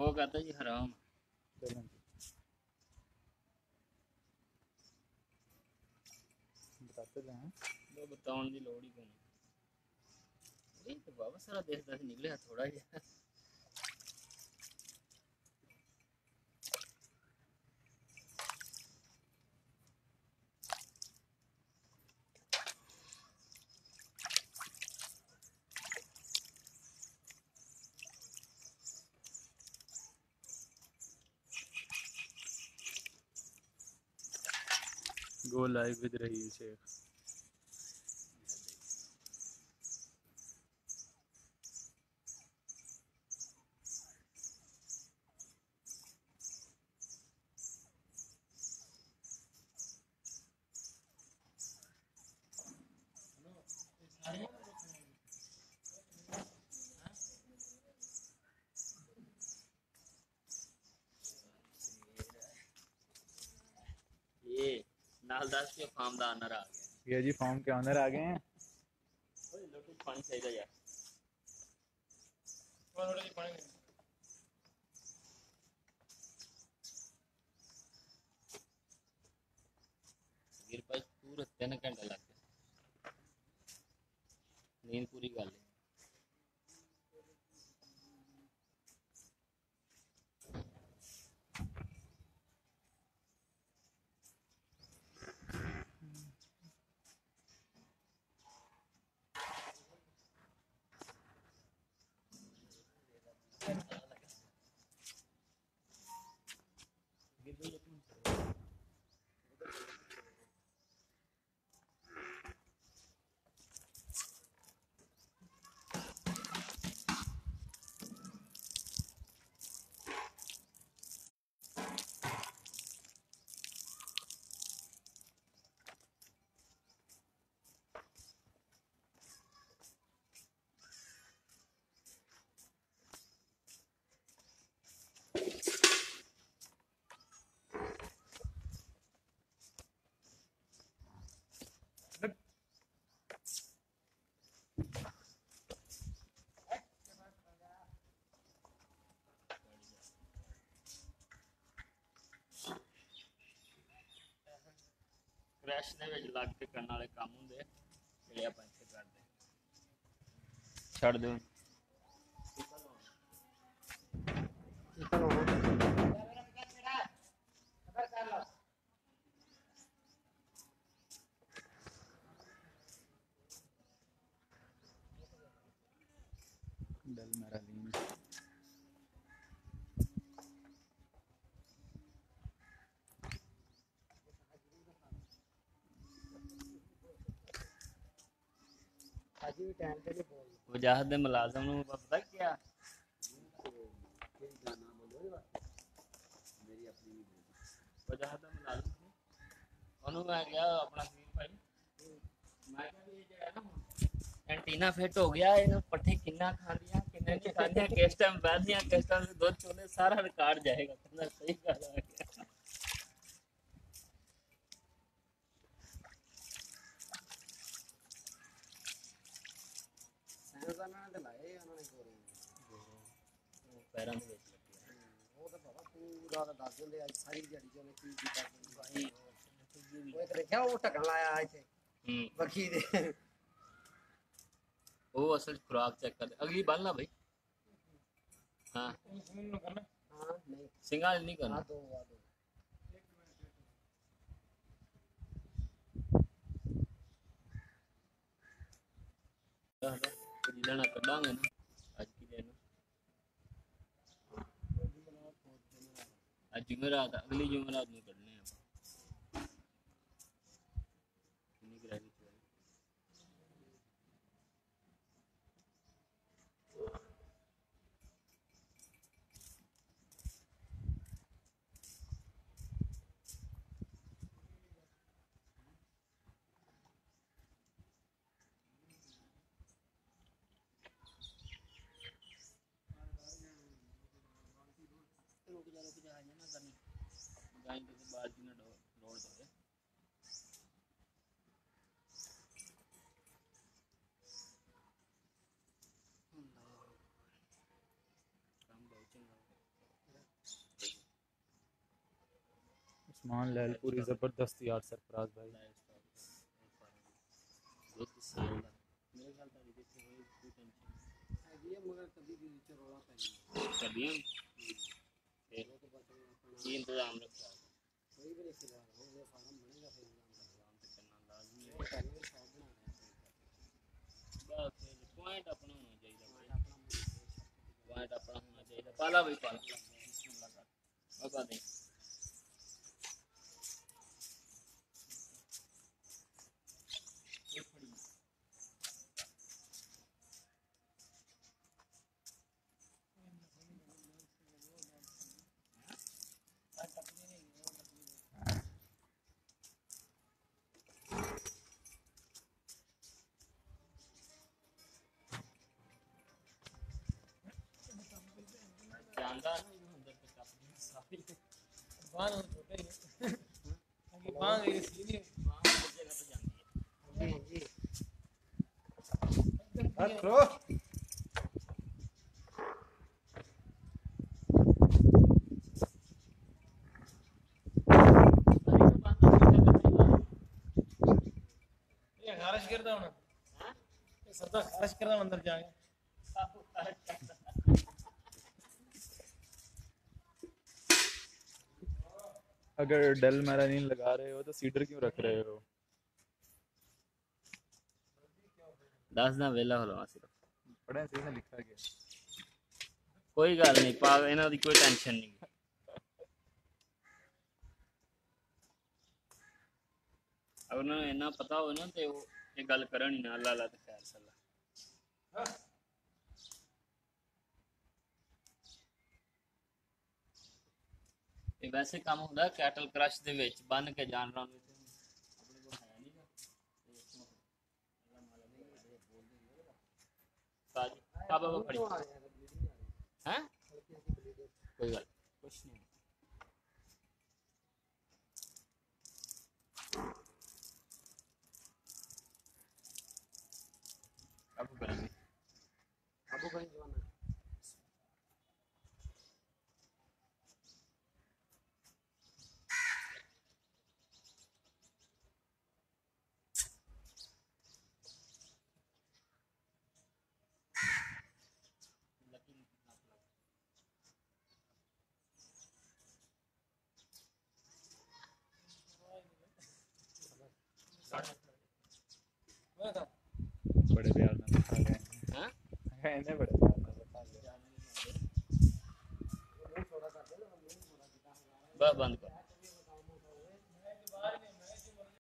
वो कहता जी हराम चलें बताते तो हैं वो बताने की लोड़ ही कोई नहीं तो बाबा सारा देखता से निकले थोड़ा ही go live with Raheel Sheikh. ये नालदास के फार्म का ऑनर आ गया। ये जी फार्म के ऑनर आ गए हैं। लोटे पानी चाहिए यार पानी गिर पाई पूरे 3 घंटे लग गए नींद पूरी कर ली क्रैश ਦੇ ਵਿੱਚ ਲੱਗ ਕੇ ਕਰਨ ਵਾਲੇ ਕੰਮ ਹੁੰਦੇ ਜਿਹੜੇ ਆਪਾਂ ਇੱਥੇ ਕਰਦੇ ਛੱਡ ਦਿਓ डल मेरा लीन वजाहत दे मुलाजम ਨੂੰ ਪਤਾ क्या वजाहत ਦਾ ਮੁਲਾਜ਼ਮ ਸੀ ਉਹਨੂੰ ਮੈਂ ਕਿਹਾ ਆਪਣਾ ਵੀਰ ਭਾਈ ਮੈਂ ਕਿਹਾ ਵੀ ਇਹ ਜਿਹੜਾ ਨਾ एंटीना फिट हो गया ये पट्टी किन्ना खा लिया किन्ने नहीं खा लिया किस टाइम बैठ दिया किस टाइम से दूध चोले सारा रिकॉर्ड जाएगा कहना सही गल है पैरों में वो तो बाबा पूरा दस दिन आज सारी दिहाड़ी जो ने की कीता भाई वो एक देखा वो ढक्कन लाया इथे बखी दे वो असल खुराक चेक कर अगली बाल ना भाई हाँ नहीं सिंगाल नहीं करना लेना कटांगे ना आज की दिन आज जुमेरात अगली जुमेरात में करने हैं कितनी ग्रेवी चाहिए रुक जा ना करनी गाय उस्मान लहलपुरी जबरदस्त यार सरफराज भाई। दुध सेल दा मेरे ख्याल तां जिथे होए कोई टेंशन ये मगर कभी भी नीचे रोला पै कभी फिर की इंतजाम रखा कोई भी नहीं फिलहाल हो ये फार्म बनेगा फिर इंतजाम तो करना लाजमी है वो पहले भी शॉप बना रहे हैं बस पॉइंट अपना होना चाहिए अपना पॉइंट अपना होना चाहिए पाला भाई पाला बिस्मिल्लाह कर बता दे जानदा ना जो अंदर पे टपनी सारी बांध छोटे ही आगे बांध ये सीधी वहां हर जगह पे जाती है जी हाथ करो ये खारिश करदा हूं ये सदा खारिश करदा अंदर जाके अगर डल मैरानीन लगा रहे हो तो सीडर क्यों रख रहे हो? 10 ਦਾ ਵੇਲਾ ਹੋਣਾ ਸਿਰਫ पढ़े सही में लिखा गया। ਕੋਈ ਗੱਲ ਨਹੀਂ ਪਾ ਇਹਨਾਂ ਦੀ ਕੋਈ ਟੈਨਸ਼ਨ ਨਹੀਂ ਅਗਰ ਉਹਨਾਂ ਨੂੰ ਇੰਨਾ ਪਤਾ ਹੋਵੇ ਨਾ ਤੇ ਉਹ ਇਹ ਗੱਲ ਕਰਨ ਹੀ ਨਾ ਅੱਲਾ ਅੱਲਾ ਤੇ ਖੈਰ ਸੱਲਾ ਇਹ ਵੈਸੇ ਕੰਮ ਹੁੰਦਾ ਕੈਟਲ ਕ੍ਰਸ਼ ਦੇ ਵਿੱਚ ਬੰਨ ਕੇ ਜਾਨਵਰਾਂ ਨੂੰ ਆਪਣੇ ਕੋਲ ਹੈ ਨਹੀਂਗਾ ਸਾਜੀ ਕਾਬਾ ਕੋ ਖੜੀ ਹੈ ਕੋਈ ਗੱਲ ਕੁਛ ਨਹੀਂ ਕਾਬੂ ਕਰਾਂਗੇ अबू भाई जवाना बड़े प्यार में लिखा गया हाँ है इन्हें बड़े प्यार में लिखा गया। बस बंद कर